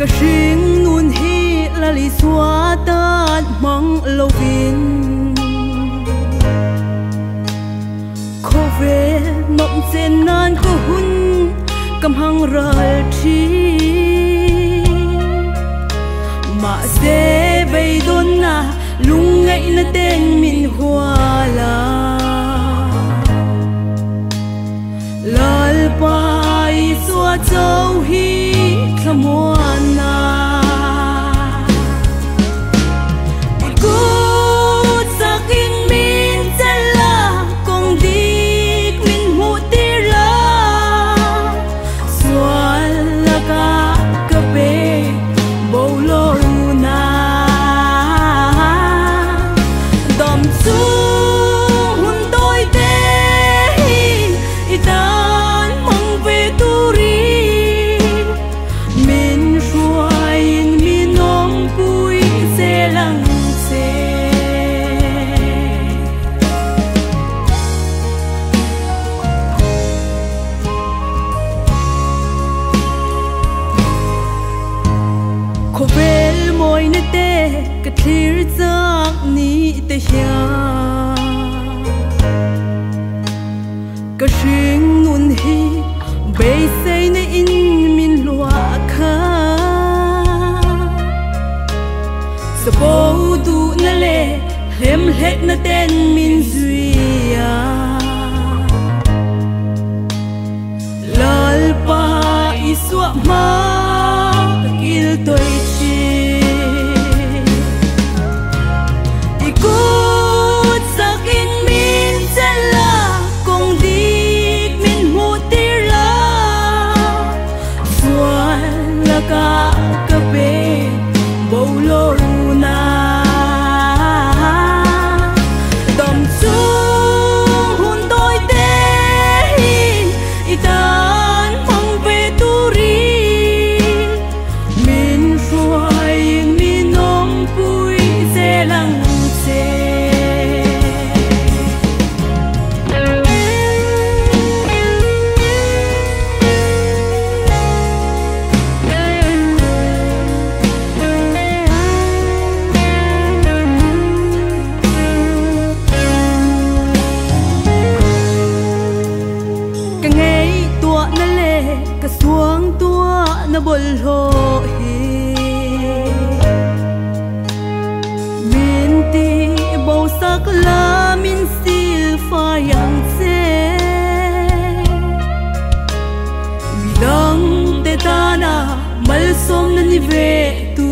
Cả riêng nun hi là lý xóa tan mong lâu vin khó về nộm trên nan có hun cầm hăng rời chi mà sẽ bay đôn na lung ngậy na tên min hoa la lal pai xóa châu hi thầm na thir giấc ni te hia cả riêng nun hi bay say na in min lua kha sa bầu du na le hem het na ten min zuya lal pa iswa ma kil toi ka pe bầu lô na đom chu hun đôi te itan mong về tu ri min ruai min nom pui se lang se xuống tua na bol ho hi min ti bầu sắc la min sil pha yang se mi dang te ta na mal som na ni ve tu